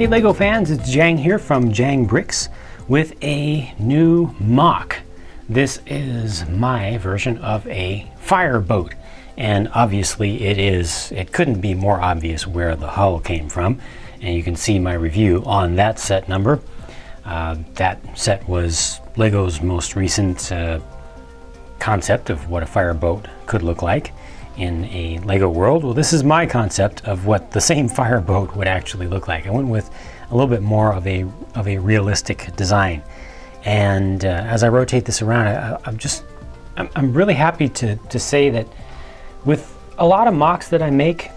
Hey LEGO fans, it's JANG here from JANG Bricks with a new MOC. This is my version of a fire boat, and obviously it couldn't be more obvious where the hull came from, and you can see my review on that set number. That set was LEGO's most recent concept of what a fire boat could look like in a LEGO world. Well, this is my concept of what the same fire boat would actually look like. I went with a little bit more of a realistic design, and as I rotate this around, I'm really happy to say that with a lot of MOCs that I make,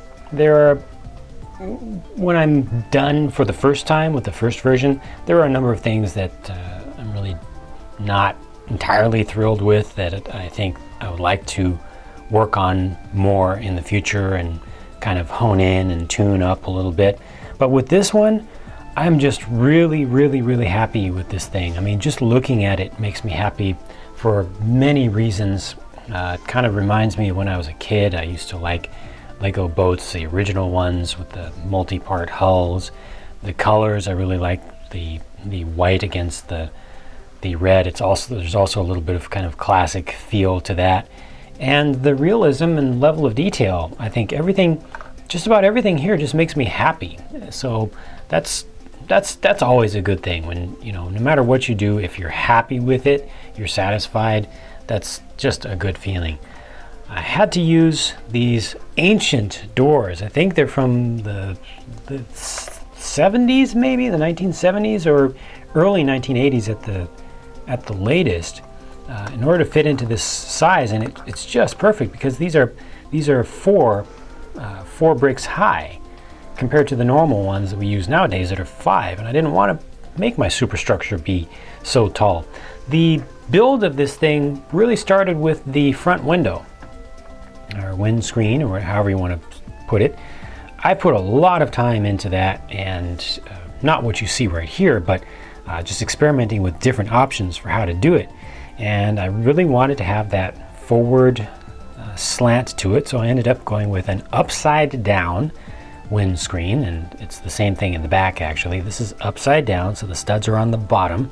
when I'm done for the first time with the first version, there are a number of things that I'm really not entirely thrilled with, that I think I would like to work on more in the future and kind of hone in and tune up a little bit. But with this one, I'm just really happy with this thing. I mean, just looking at it makes me happy for many reasons. It kind of reminds me of when I was a kid. I used to like LEGO boats, the original ones with the multi-part hulls. The colors, I really like the white against the red. There's also a little bit of kind of classic feel to that. And the realism and level of detail, I think just about everything here just makes me happy. So that's always a good thing, when, you know, no matter what you do, if you're happy with it, you're satisfied, that's just a good feeling. I had to use these ancient doors. I think they're from the 70s, maybe the 1970s or early 1980s at the latest. In order to fit into this size, and it's just perfect, because these are four bricks high compared to the normal ones that we use nowadays that are 5, and I didn't want to make my superstructure be so tall. The build of this thing really started with the front window, or windscreen, or however you want to put it. I put a lot of time into that, and not what you see right here, but just experimenting with different options for how to do it. And I really wanted to have that forward slant to it, so I ended up going with an upside down windscreen, and it's the same thing in the back actually. This is upside down, so the studs are on the bottom,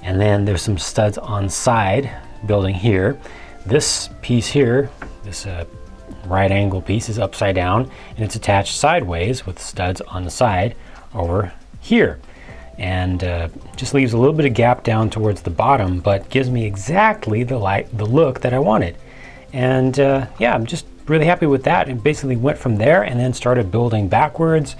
and then there's some studs on side building here. This piece here, this right angle piece, is upside down, and it's attached sideways with studs on the side over here. And just leaves a little bit of gap down towards the bottom, but gives me exactly the look that I wanted. And yeah, I'm just really happy with that. And basically went from there and then started building backwards,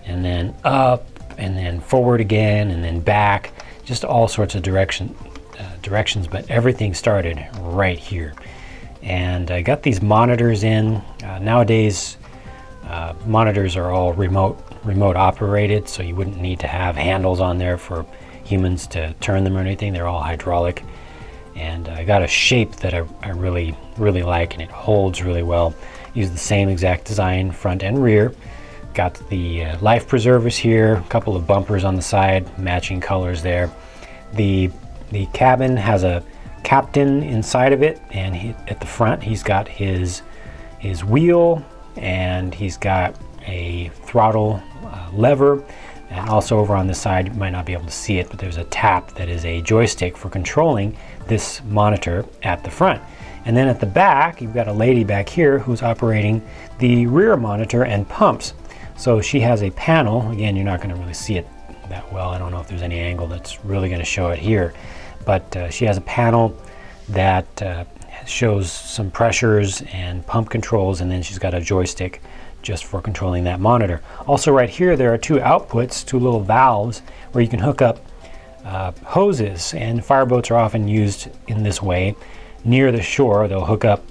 and then up, and then forward again, and then back, just all sorts of directions, but everything started right here. And I got these monitors in. Nowadays, monitors are all remote operated, so you wouldn't need to have handles on there for humans to turn them or anything. They're all hydraulic, and I got a shape that I really like, and it holds really well. Use the same exact design front and rear. Got the life preservers here, a couple of bumpers on the side, matching colors there. The cabin has a captain inside of it, and at the front he's got his wheel, and he's got a throttle lever, and also over on the side, you might not be able to see it, but there's a tap that is a joystick for controlling this monitor at the front. And then at the back, you've got a lady back here who's operating the rear monitor and pumps. So she has a panel. Again, you're not going to really see it that well. I don't know if there's any angle that's really going to show it here, but she has a panel that shows some pressures and pump controls, and then she's got a joystick just for controlling that monitor. Also right here, there are two outputs, two little valves where you can hook up hoses, and fireboats are often used in this way. Near the shore, they'll hook up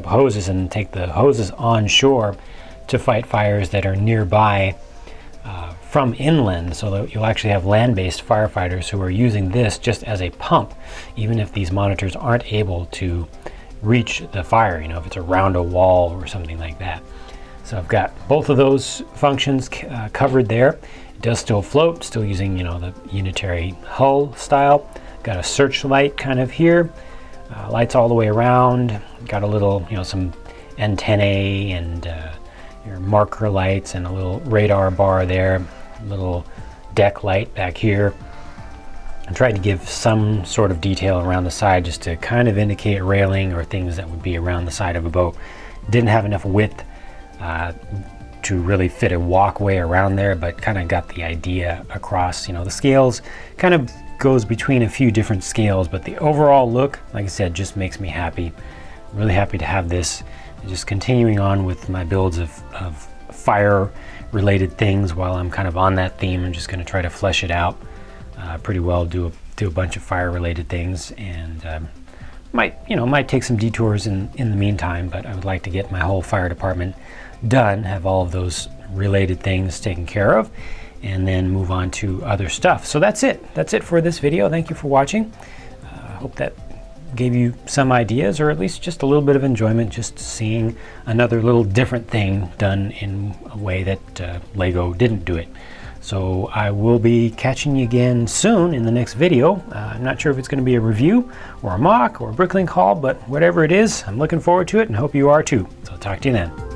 hoses and take the hoses on shore to fight fires that are nearby from inland, so that you'll actually have land-based firefighters who are using this just as a pump, even if these monitors aren't able to reach the fire, you know, if it's around a wall or something like that. So I've got both of those functions covered there. It does still float, still using, you know, the unitary hull style. Got a searchlight kind of here, lights all the way around. Got a little, you know, some antennae and your marker lights and a little radar bar there, a little deck light back here. I tried to give some sort of detail around the side just to kind of indicate railing or things that would be around the side of a boat. Didn't have enough width to really fit a walkway around there, but kind of got the idea across. You know, the scales kind of goes between a few different scales, but the overall look, like I said, just makes me happy. I'm really happy to have this. Just continuing on with my builds of fire related things while I'm kind of on that theme. I'm just going to try to flesh it out pretty well, do a bunch of fire related things, and might take some detours in the meantime, but I would like to get my whole fire department done, have all of those related things taken care of, and then move on to other stuff. So that's it for this video. Thank you for watching. I hope that gave you some ideas, or at least just a little bit of enjoyment, just seeing another little different thing done in a way that Lego didn't do it. So I will be catching you again soon in the next video. I'm not sure if it's going to be a review or a mock or a bricklink haul, but whatever it is, I'm looking forward to it and hope you are too. So I'll talk to you then.